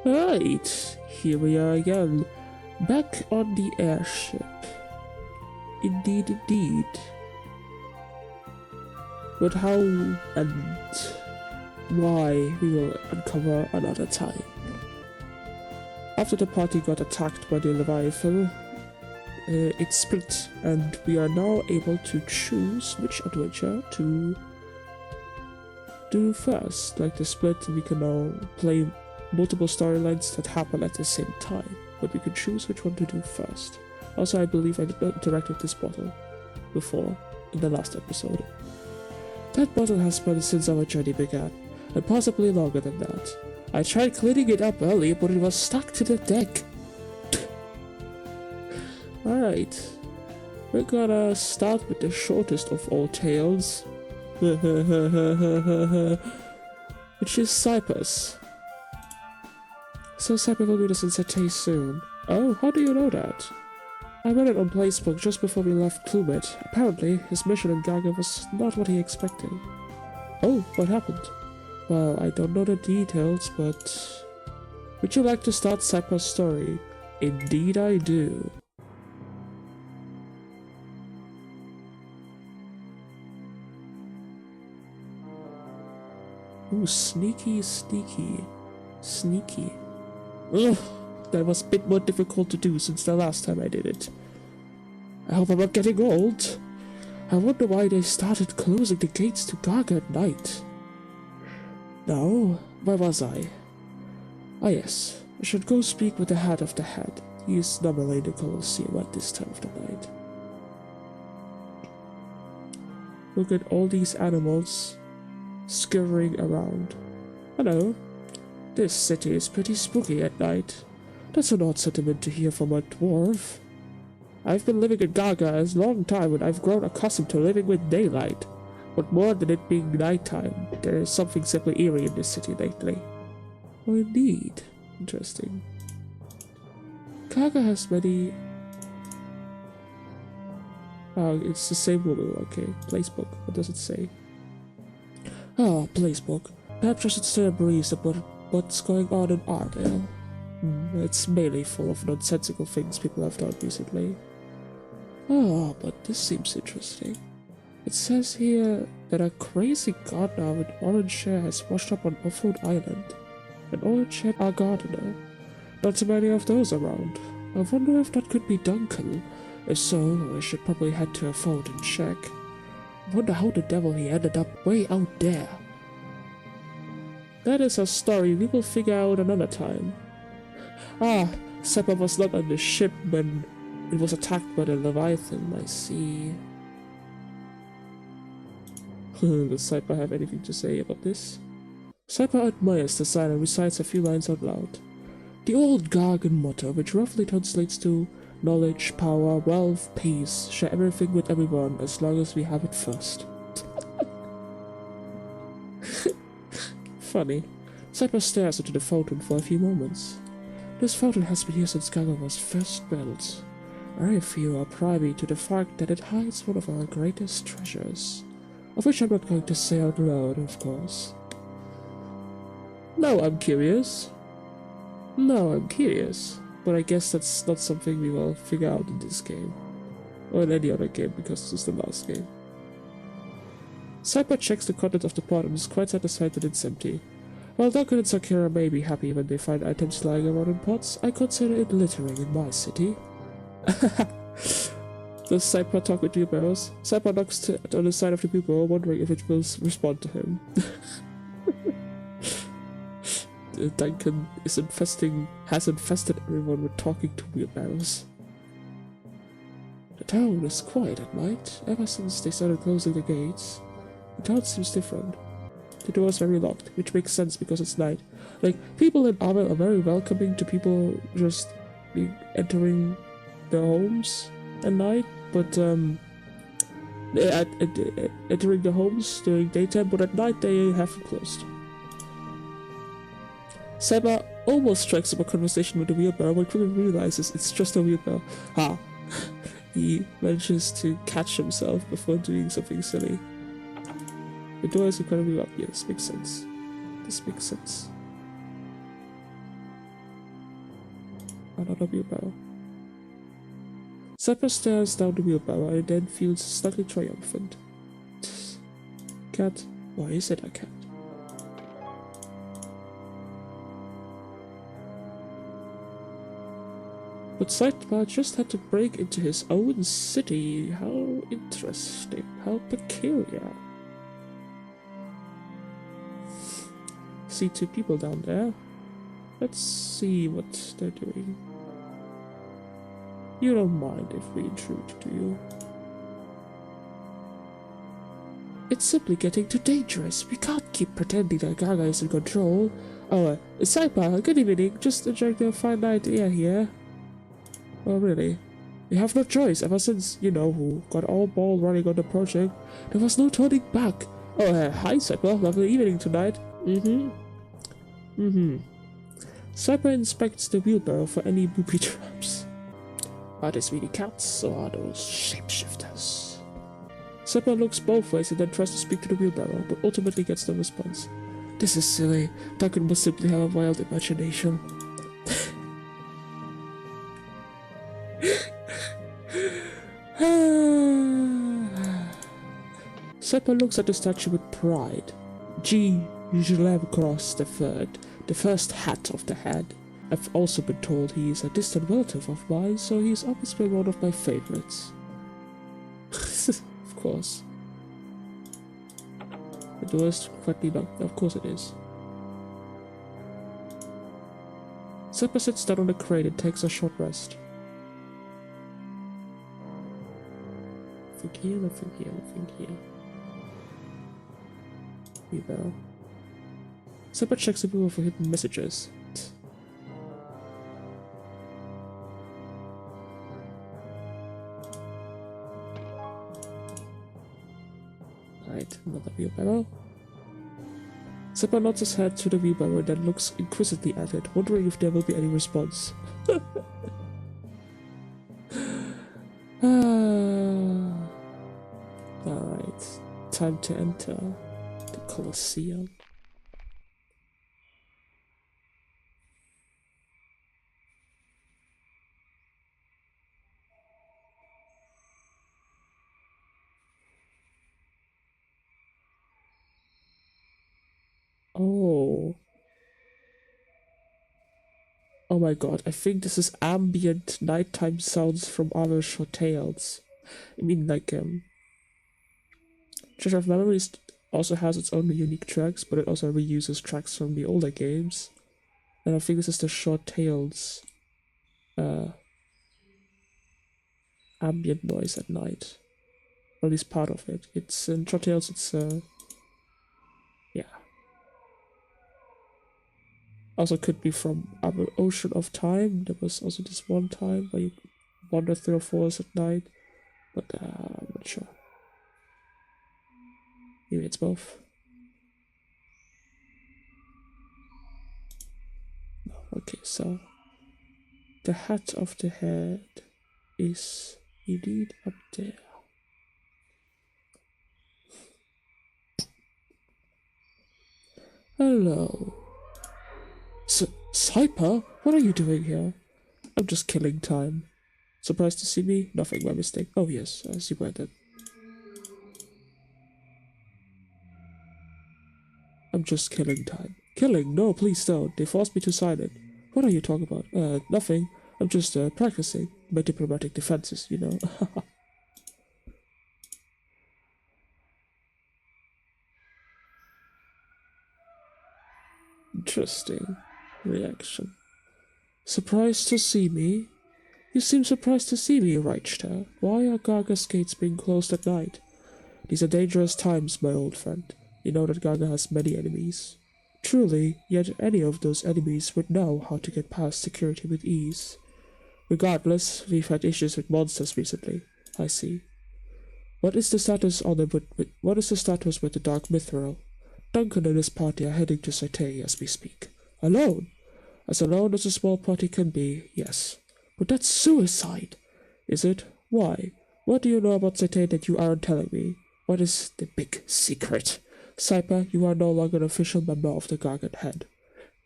Right, here we are again, back on the airship. Indeed, indeed. But how and why we will uncover another time. After the party got attacked by the Leviathan, it split, and we are now able to choose which adventure to do first. Like the split, we can now play multiple storylines that happen at the same time, but we can choose which one to do first. Also, I believe I did not interact with this bottle before in the last episode. That bottle has been since our journey began, and possibly longer than that. I tried cleaning it up earlier, but it was stuck to the deck. Alright, we're gonna start with the shortest of all tales, which is Cyper's. So Cyper will meet us in Satay soon. Oh, how do you know that? I read it on Facebook just before we left Plummet. Apparently, his mission in Garga was not what he expected. Oh, what happened? Well, I don't know the details, but... Would you like to start Cyper's story? Indeed I do. Ooh, sneaky, sneaky. Sneaky. Ugh, that was a bit more difficult to do since the last time I did it. I hope I'm not getting old. I wonder why they started closing the gates to Garga at night. Now, where was I? Ah yes, I should go speak with the head of the head. He is normally in the Colosseum at this time of the night. Look at all these animals scurrying around. Hello. This city is pretty spooky at night. That's an odd sentiment to hear from a dwarf. I've been living in Garga a long time and I've grown accustomed to living with daylight. But more than it being nighttime, there is something simply eerie in this city lately. Oh, indeed. Interesting. Garga has many... Oh, it's the same woman. Okay. Placebook. What does it say? Ah, Placebook. Perhaps I should say a breeze about what's going on in Arvale. It's mainly full of nonsensical things people have done recently. Ah, but this seems interesting. It says here that a crazy gardener with orange hair has washed up on Offroad Island. An orange-haired gardener. Not too many of those around. I wonder if that could be Duncan. If so, I should probably head to a fold and check. I wonder how the devil he ended up way out there. That is a story we will figure out another time. Ah, Cyper was not on the ship when it was attacked by the Leviathan, I see. Does Cyper have anything to say about this? Cyper admires the sign and recites a few lines out loud. The old Gargan motto, which roughly translates to knowledge, power, wealth, peace, share everything with everyone as long as we have it first. Funny. Cyper stares into the fountain for a few moments. This fountain has been here since Garga was first built. I feel a privy to the fact that it hides one of our greatest treasures. Of which I'm not going to say out loud, of course. Now I'm curious. But I guess that's not something we will figure out in this game. Or in any other game, because it's the last game. Cyper checks the content of the pot and is quite satisfied that it's empty. While Duncan and Sakura may be happy when they find items lying around in pots, I consider it littering in my city. Does Cyper talk with wheelbarrows? Cyper knocks on the side of the wheelbarrow, wondering if it will respond to him. Duncan has infested everyone with talking to wheelbarrows. The town is quiet at night, ever since they started closing the gates. The town seems different. The door is very locked, which makes sense because it's night. Like, people in Arvale are very welcoming to people just entering their homes at night, but entering the homes during daytime, but at night they have them closed. Cyper almost strikes up a conversation with the wheelbarrow, but quickly realizes it's just a wheelbarrow. Ha! He manages to catch himself before doing something silly. The door is incredibly locked. Yeah, this makes sense. another wheelbarrow. Cyper stares down the wheelbarrow and then feels slightly triumphant. Cat? Why is it a cat? But Cyper just had to break into his own city. How interesting. How peculiar. See two people down there. Let's see what they're doing. You don't mind if we intrude, do you? It's simply getting too dangerous. We can't keep pretending that Garga is in control. Oh, Cyper, good evening. Just enjoying the fine night air here. Oh, really? We have no choice. Ever since, you know, who got all ball running on the project, there was no turning back. Oh, hi, Cyper. Lovely evening tonight. Cyper inspects the wheelbarrow for any booby traps. Are these really cats, or are those shapeshifters? Cyper looks both ways and then tries to speak to the wheelbarrow, but ultimately gets no response. This is silly. Duncan must simply have a wild imagination. Cyper looks at the statue with pride. G. Cross III, the first hat of the head. I've also been told he is a distant relative of mine, so he's always been one of my favorites. Of course. The door is quietly locked. Of course it is. Cyper sits down on the crate and takes a short rest. Nothing here, nothing here, nothing here. Wheelbarrow. Cyper checks the wheel for hidden messages. Right, another wheelbarrow. Cyper nods his head to the wheelbarrow and then looks inquisitively at it, wondering if there will be any response. Alright, time to enter the Colosseum. Oh. Oh my god, I think this is ambient nighttime sounds from other short tales. I mean, like, Treasure of Memories also has its own unique tracks, but it also reuses tracks from the older games. And I think this is the short tales, ambient noise at night. Or at least part of it. It's, in short tales, it's, yeah. Also could be from Our Ocean of Time. There was also this one time where you wander through a forest at night, but I'm not sure. Maybe it's both. No, okay, so the hat of the head is indeed up there. Hello. Cyper, what are you doing here? I'm just killing time. Surprised to see me? Nothing, my mistake. Oh yes, I see where that. I'm just killing time. Killing? No, please don't. They forced me to sign it. What are you talking about? Nothing. I'm just, practicing my diplomatic defenses, you know. Interesting reaction. Surprised to see me? You seem surprised to see me, Reichter. Why are Garga's gates being closed at night? These are dangerous times, my old friend. You know that Garga has many enemies. Truly, yet any of those enemies would know how to get past security with ease. Regardless, we've had issues with monsters recently. I see. What is the status on what is the status with the Dark Mithril? Duncan and his party are heading to Cyter as we speak. Alone? As alone as a small party can be, yes. But that's suicide! Is it? Why? What do you know about Cyter that you aren't telling me? What is the big secret? Cyper, you are no longer an official member of the Gargan Head.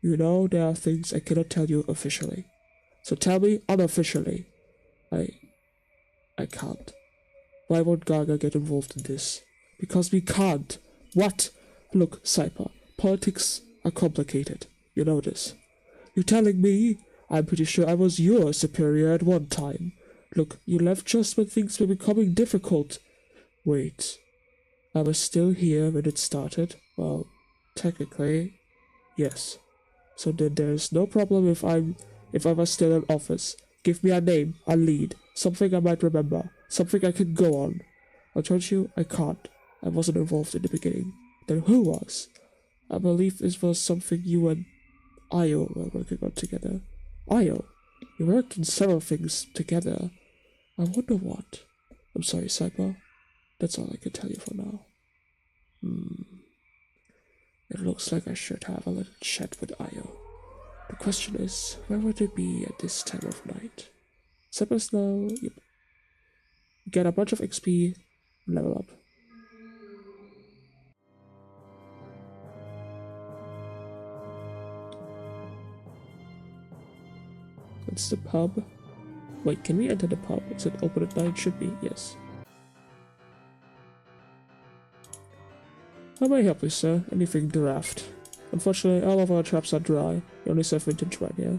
You know there are things I cannot tell you officially. So tell me unofficially. I can't. Why won't Garga get involved in this? Because we can't. What? Look, Cyper, politics are complicated. You know this. You're telling me? I'm pretty sure I was your superior at one time. Look, you left just when things were becoming difficult. Wait. I was still here when it started? Well, technically, yes. So then there's no problem if I was still in office. Give me a name, a lead, something I might remember, something I can go on. I told you I can't. I wasn't involved in the beginning. Then who was? I believe this was something you and Io were working on together. Io? You worked on several things together. I wonder what. I'm sorry, Cyper. That's all I can tell you for now. It looks like I should have a little chat with Io. The question is, where would it be at this time of night? Cyper's now... Yep. Get a bunch of XP, level up. That's the pub. Wait, can we enter the pub? Is it open at night? Should be, yes. How may I help you, sir? Anything draft? Unfortunately, all of our traps are dry. We only serve vintage wine here.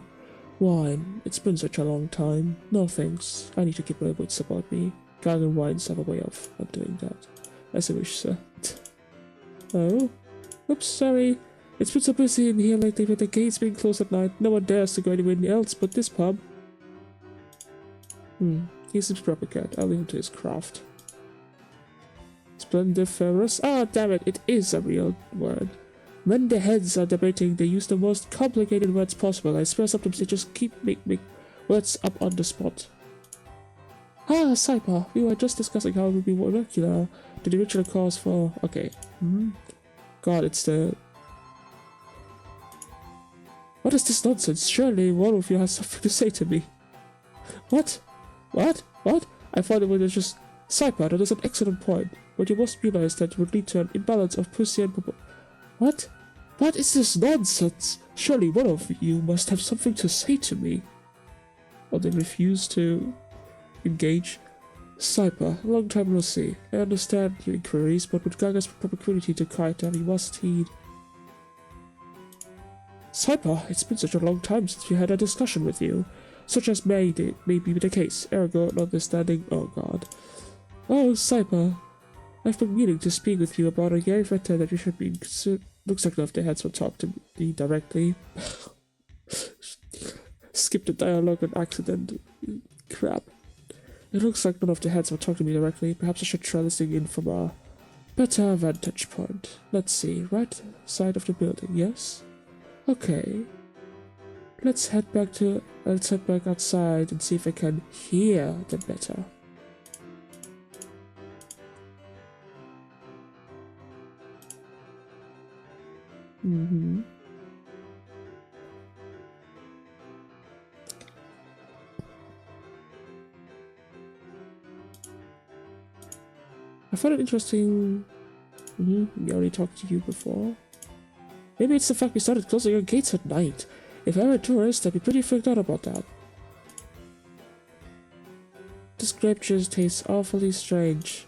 Wine. It's been such a long time. No thanks. I need to keep my wits about me. Gargan wines have a way of not doing that. As you wish, sir. Oh? Oops, sorry. It's been so busy in here lately with the gates being closed at night. No one dares to go anywhere else but this pub. He seems prepared. I'll leave him to his craft. Splendiferous. Ah, damn it, it is a real word. When the heads are debating, they use the most complicated words possible. I swear sometimes they just keep making words up on the spot. Ah, Cyper, we were just discussing how it would be molecular to the original cause for... Okay. God, it's the... What is this nonsense? Surely one of you has something to say to me. What? What? What? I thought it was just... Cyper, that is an excellent point, but you must realize that it would lead to an imbalance of pussy and... What? What is this nonsense? Surely one of you must have something to say to me. Or they refuse to engage. Cyper, long time no see. I understand your inquiries, but with Garga's propinquity to Kaita, we must heed. Cyper, it's been such a long time since we had a discussion with you. Such as may be the case, ergo notwithstanding. Oh god. Oh, Cyper, I've been meaning to speak with you about a very matter that you should be considered. Looks like none of the heads will talk to me directly. Skip the dialogue on accident. Crap. It looks like none of the heads will talk to me directly. Perhaps I should try listening in from a better vantage point. Let's see. Right side of the building, yes? Okay. Let's head back outside and see if I can hear them better. I found it interesting. We already talked to you before. Maybe it's the fact we started closing our gates at night. If I were a tourist, I'd be pretty freaked out about that. This grape juice tastes awfully strange.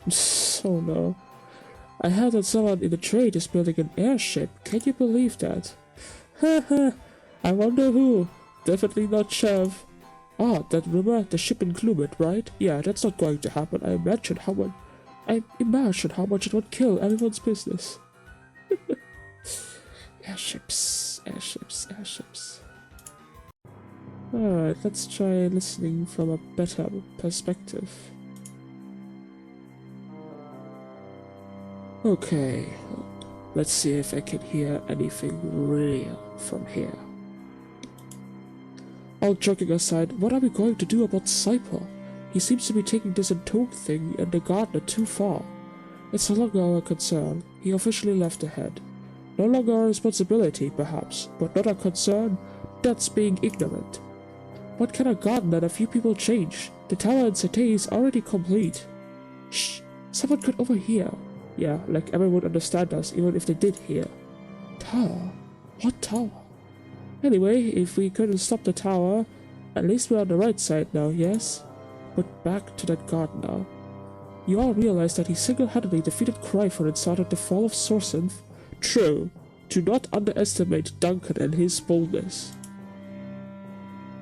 Oh no. I heard that someone in the trade is building an airship. Can you believe that? Haha, I wonder who. Definitely not Chev. Ah, that rumor, the ship in Gloomet, right? Yeah, that's not going to happen. I imagine how much it would kill everyone's business. Airships. Alright, let's try listening from a better perspective. Okay, let's see if I can hear anything real from here. All joking aside, what are we going to do about Cyper? He seems to be taking this Entog thing and the gardener too far. It's no longer our concern. He officially left ahead. No longer our responsibility, perhaps, but not our concern. That's being ignorant. What can a gardener and a few people change? The tower in Cité is already complete. Shh! Someone could overhear. Yeah, like everyone would understand us, even if they did hear. Tower? What tower? Anyway, if we couldn't stop the tower, At least we're on the right side now, yes? But back to that gardener. You all realize that he single-handedly defeated Cryphon and started the fall of Sorsenf? True. Do not underestimate Duncan and his boldness.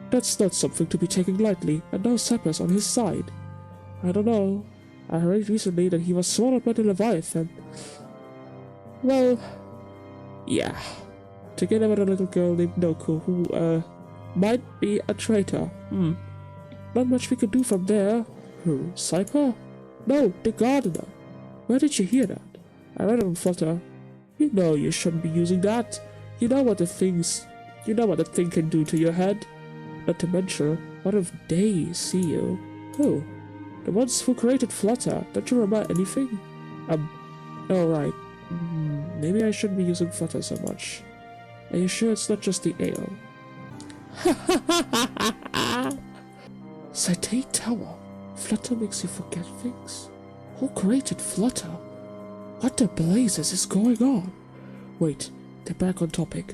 That's not something to be taken lightly, and now Cyper's on his side. I don't know. I heard recently that he was swallowed by the Leviathan. Well, yeah. Together with a little girl named Noku, who, might be a traitor. Not much we could do from there. Who? Cyper? No, the gardener. Where did you hear that? I read it on Flutter. You know you shouldn't be using that. You know what that thing can do to your head. Not to mention, what if they see you? Who? The ones who created Flutter. Don't you remember anything? Oh right. Maybe I shouldn't be using Flutter so much. Are you sure it's not just the ale? Cytate Tower. Flutter makes you forget things? Who created Flutter? What the blazes is going on? Wait, they're back on topic.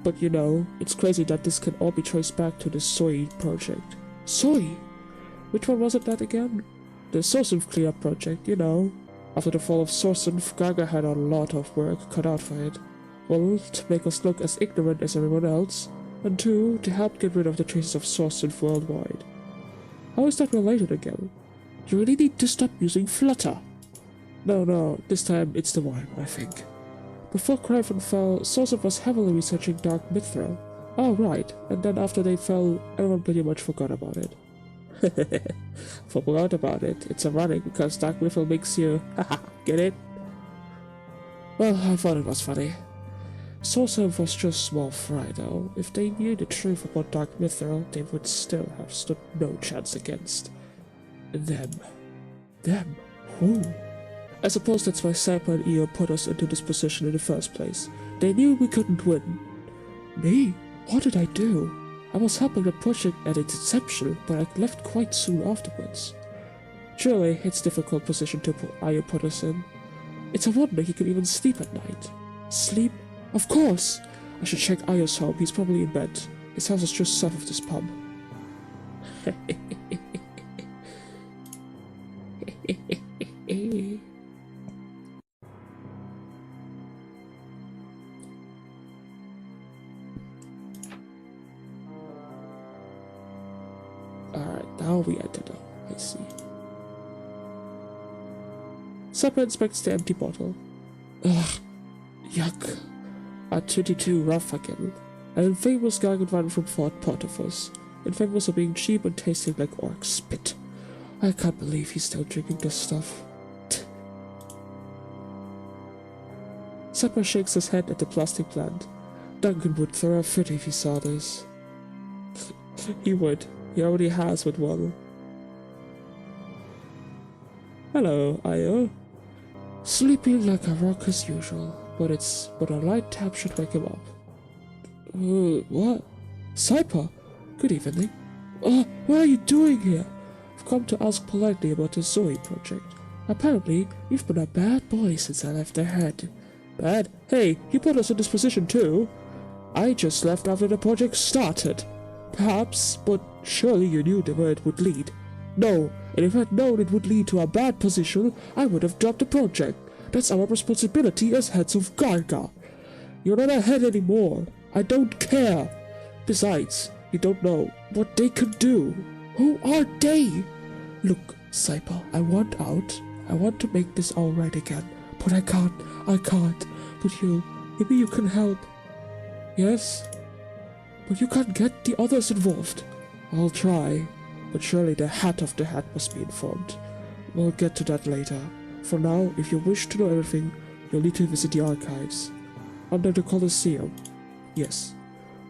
But you know, it's crazy that this can all be traced back to the Soy project. Soy? Which one was it that again? The Sorsenf cleanup project, you know. After the fall of Sorsenf, Garga had a lot of work cut out for it. Well, to make us look as ignorant as everyone else, and two, to help get rid of the traces of Sorsenf worldwide. How is that related again? You really need to stop using Flutter. No, this time it's the wine, I think. Before Cryphon fell, Sorsenf was heavily researching Dark Mithril. Oh right, and then after they fell, everyone pretty much forgot about it. Forgot about it. It's ironic because Dark Mithril makes you... haha, get it? Well, I thought it was funny. Sorsenf was just small fry though. If they knew the truth about Dark Mithril, they would still have stood no chance against them. Them? Who? I suppose that's why Cyper and Io put us into this position in the first place. They knew we couldn't win. Me? What did I do? I was helping the project at its inception, but I left quite soon afterwards. Surely, it's a difficult position to Io put us in. It's a wonder he can even sleep at night. Sleep? Of course! I should check Io's home. He's probably in bed. His house is just south of this pub. Alright, now we enter now. I see. Cyper inspects the empty bottle. Ugh, yuck. R22 rough again. An infamous Gargan wine from Fort Portofus. Infamous for being cheap and tasting like orc spit. I can't believe he's still drinking this stuff. Cyper shakes his head at the plastic plant. Duncan would throw a fit if he saw this. He would. He already has with one. Hello, Io. Sleeping like a rock as usual, but a light tap should wake him up. What? Cyper? Good evening. What are you doing here? I've come to ask politely about the Zoe project. Apparently, you've been a bad boy since I left the head. Bad? Hey, you put us in this position too. I just left after the project started. Perhaps, but surely you knew where it would lead. No, and if I'd known it would lead to a bad position, I would have dropped the project. That's our responsibility as heads of Garga. You're not a head anymore. I don't care. Besides, you don't know what they could do. Who are they? Look, Cyper, I want out. I want to make this all right again. But I can't. But maybe you can help. Yes? But you can't get the others involved. I'll try. But surely the Hat of the Hat must be informed. We'll get to that later. For now, if you wish to know everything, you'll need to visit the archives. Under the Colosseum. Yes.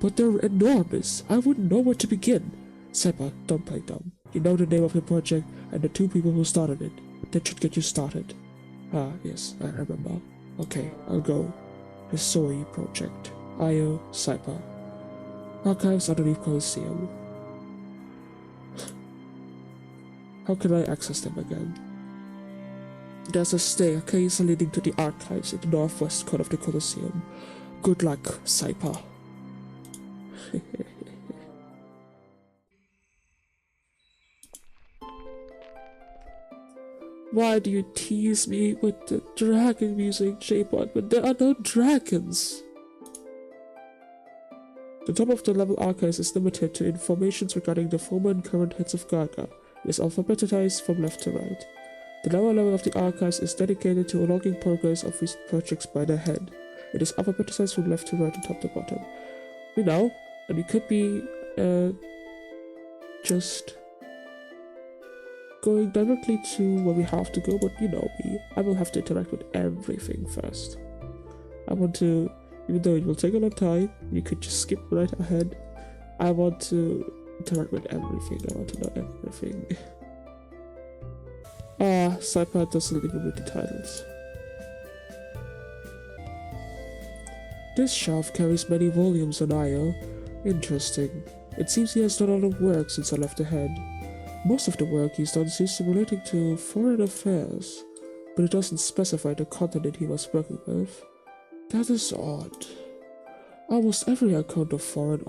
But they're enormous. I wouldn't know where to begin. Cyper, don't play dumb. You know the name of the project and the two people who started it. That should get you started. Ah, yes, I remember. Okay, I'll go. The Soy Project. Io, Cyper. Archives underneath Colosseum. How can I access them again? There's a staircase leading to the archives in the northwest corner of the Colosseum. Good luck, Cyper. Why do you tease me with the dragon music, J-Bot, when there are no dragons? The top of the level archives is limited to information regarding the former and current heads of Garga. It is alphabetized from left to right. The lower level of the archives is dedicated to logging progress of recent projects by their head. It is alphabetized from left to right and top to bottom. We know, and we could be just going directly to where we have to go, but you know me, I will have to interact with everything first. I want to, even though it will take a long time, you could just skip right ahead. I want to interact with everything, I want to know everything. Cyper doesn't even read the titles. This shelf carries many volumes on IO. Interesting. It seems he has done a lot of work since I left the head. Most of the work he's done seems to be relating to foreign affairs, but it doesn't specify the continent he was working with. That is odd. Almost every account of foreign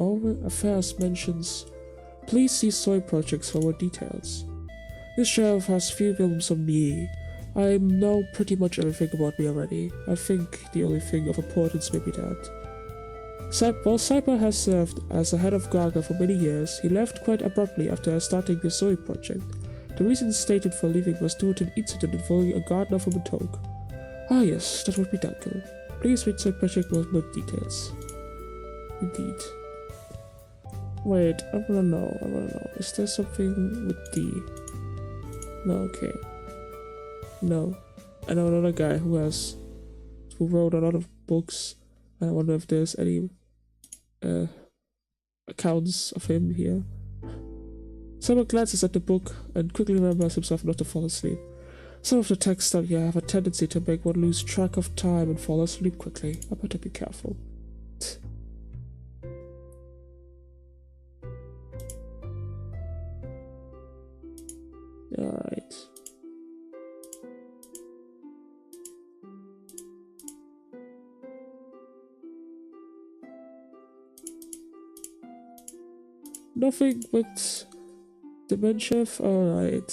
affairs mentions, "Please see soy projects for more details." This shelf has few films on me. I know pretty much everything about me already. I think the only thing of importance may be that. While Cyper has served as the head of Garga for many years, he left quite abruptly after starting the Zoe project. The reason stated for leaving was due to an incident involving a gardener from a Togue. Ah yes, that would be Dunkel. Please read Zoe project with more details. Indeed. Wait, I wanna know. Is there something with D? No, okay. No. I know another guy who wrote a lot of books, and I wonder if there's any accounts of him here. Someone glances at the book and quickly remembers himself not to fall asleep. Some of the texts out here have a tendency to make one lose track of time and fall asleep quickly. I better be careful. Alright. Nothing with dementia. Alright.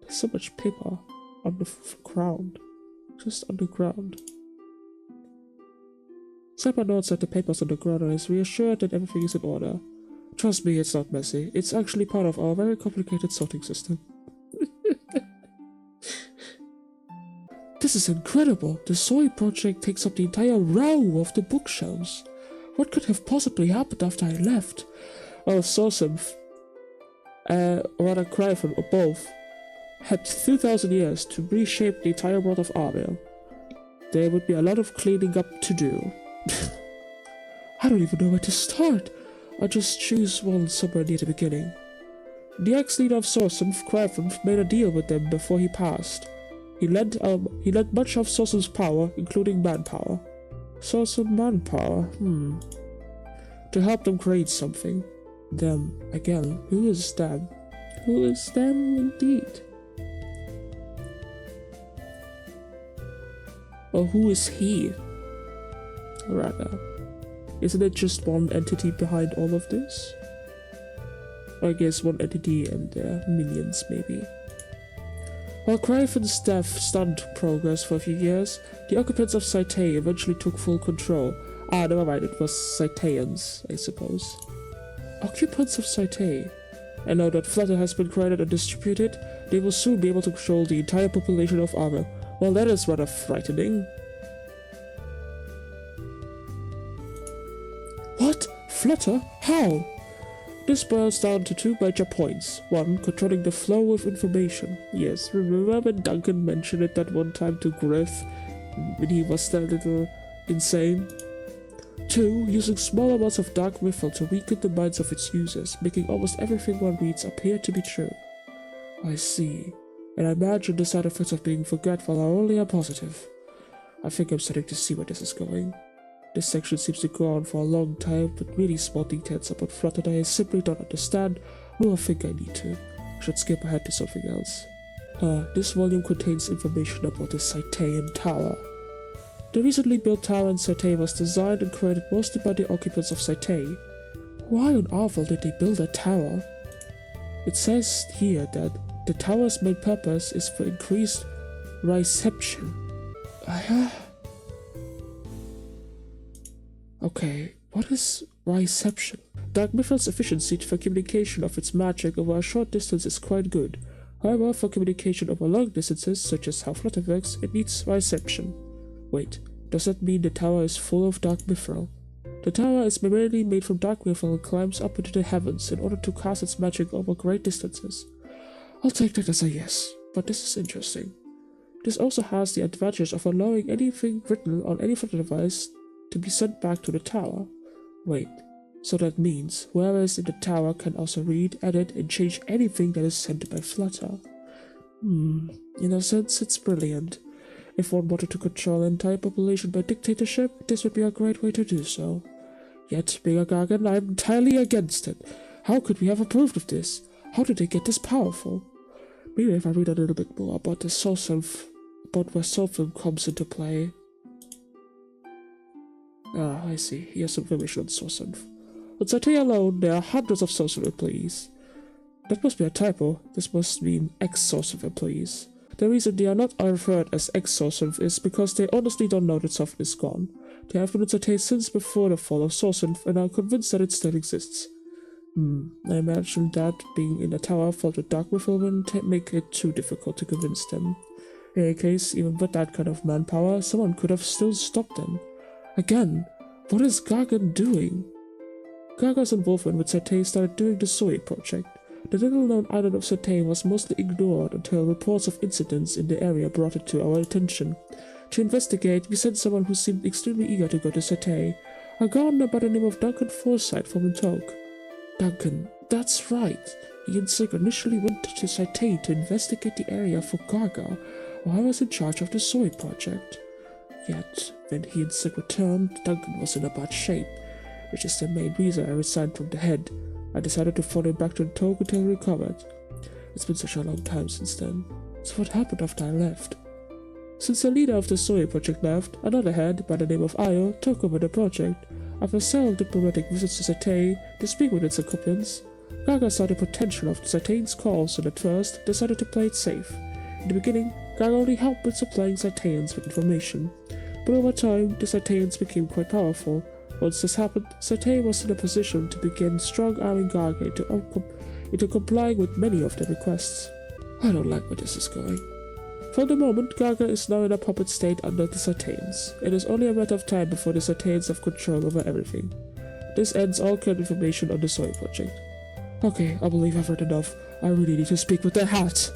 There's so much paper on the ground. Just on the ground. Cyper nods at the papers on the ground and is reassured that everything is in order. Trust me, it's not messy. It's actually part of our very complicated sorting system. This is incredible! The Soy project takes up the entire row of the bookshelves. What could have possibly happened after I left? Oh, Sorsum, rather Cryphon, or both, had 2,000 years to reshape the entire world of Arvale. There would be a lot of cleaning up to do. I don't even know where to start. I'll just choose one somewhere near the beginning. The ex-leader of Sorsum, Cryphon, made a deal with them before he passed. He lent much of Sorsum's power, including manpower. Sorsum manpower, to help them create something. Them, again, who is them? Who is them indeed? Or who is he? Rather. Isn't it just one entity behind all of this? I guess one entity and their minions, maybe. While Cryphon's death stunned progress for a few years, the occupants of Cyte eventually took full control. Ah, never mind, it was Cyteans, I suppose. Occupants of Cyte. And now that Flutter has been created and distributed, they will soon be able to control the entire population of Arvale. Well, that is rather frightening. What? Flutter? How? This boils down to two major points. One, controlling the flow of information. Yes, remember when Duncan mentioned it that one time to Griff, when he was that little insane? Two, using small amounts of dark riffle to weaken the minds of its users, making almost everything one reads appear to be true. I see. And I imagine the side effects of being forgetful are only a positive. I think I'm starting to see where this is going. This section seems to go on for a long time, with really small details about Flutter that I simply don't understand, nor think I need to. I should skip ahead to something else. This volume contains information about the Cytean Tower. The recently built tower in Cyte was designed and created mostly by the occupants of Cyte. Why on Arvale did they build a tower? It says here that the tower's main purpose is for increased reception. Okay, what is reception? Dark Mithral's efficiency for communication of its magic over a short distance is quite good. However, for communication over long distances, such as how flutter works, it needs reception. Wait, does that mean the tower is full of Dark Mithril? The tower is primarily made from Dark Mithril and climbs up into the heavens in order to cast its magic over great distances. I'll take that as a yes, but this is interesting. This also has the advantage of allowing anything written on any flutter device to be sent back to the tower. Wait, so that means whoever is in the tower can also read, edit, and change anything that is sent by Flutter. In a sense, it's brilliant. If one wanted to control an entire population by dictatorship, this would be a great way to do so. Yet, being a Gargan, I'm entirely against it. How could we have approved of this? How did they get this powerful? Maybe if I read a little bit more about the about where Soulfilm comes into play. I see. Here's some information on Soulfilm. On Cyte alone, there are hundreds of Soulfilm employees. That must be a typo. This must mean ex-Soulfilm employees. The reason they are not referred as ex-Soulfilm is because they honestly don't know that Soulfilm is gone. They have been on Cyte since before the fall of Soulfilm and are convinced that it still exists. I imagine that being in a tower filled with Dark Mithril wouldn't make it too difficult to convince them. In any case, even with that kind of manpower, someone could have still stopped them. Again, what is Gargan doing? Garga's involvement with Cyte started during the Zoe project. The little-known island of Cyte was mostly ignored until reports of incidents in the area brought it to our attention. To investigate, we sent someone who seemed extremely eager to go to Cyte, a gardener by the name of Duncan Forsyth from Intoke. Duncan, that's right. He and Cyper initially went to Cyte to investigate the area for Garga, while I was in charge of the Zoe project. Yet, when he and Cyper returned, Duncan was in a bad shape, which is the main reason I resigned from the head. I decided to follow him back to Intoke until he recovered. It's been such a long time since then. So what happened after I left? Since the leader of the Zoe project left, another head, by the name of Io, took over the project. After several diplomatic visits to Cyte to speak with its occupants, Garga saw the potential of the Cyteans' cause and at first decided to play it safe. In the beginning, Garga only helped with supplying Cyteans with information, but over time the Cyteans became quite powerful. Once this happened, Cyte was in a position to begin strong-arming Garga into complying with many of their requests. I don't like where this is going. For the moment, Garga is now in a puppet state under the Cyteans. It is only a matter of time before the Cyteans have control over everything. This ends all current information on the Zoe project. Okay, I believe I've read enough. I really need to speak with the hat.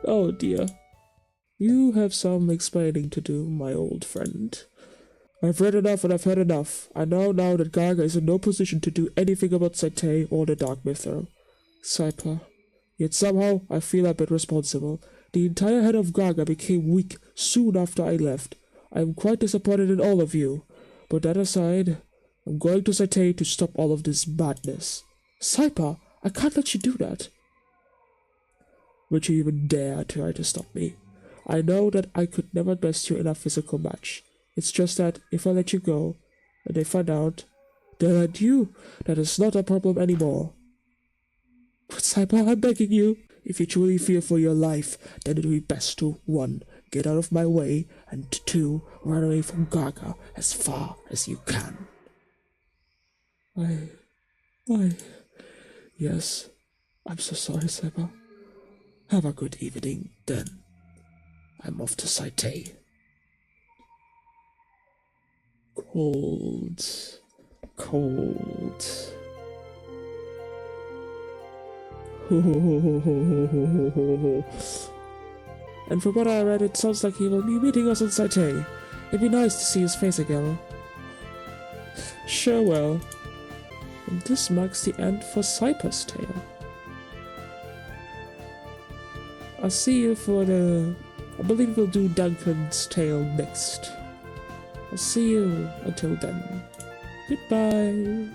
Oh dear. You have some explaining to do, my old friend. I've read enough and I've heard enough. I know now that Garga is in no position to do anything about Cyte or the Dark Mithril. Cyper. Yet somehow I feel a bit responsible. The entire head of Garga became weak soon after I left. I am quite disappointed in all of you. But that aside, I'm going to Cyte to stop all of this madness. Cyper, I can't let you do that. Would you even dare try to stop me? I know that I could never best you in a physical match. It's just that if I let you go, and they find out, they'll hurt you. That is not a problem anymore. But Cyper, I'm begging you. If you truly fear for your life, then it would be best to 1. Get out of my way, and 2. Run away from Garga as far as you can. Yes. I'm so sorry, Cyper. Have a good evening, then. I'm off to Cyte. Cold. And from what I read, it sounds like he will be meeting us in Cyte. It'd be nice to see his face again. Sure will. And this marks the end for Cyper's tale. I'll see you for I believe we'll do Duncan's tale next. I'll see you until then. Goodbye.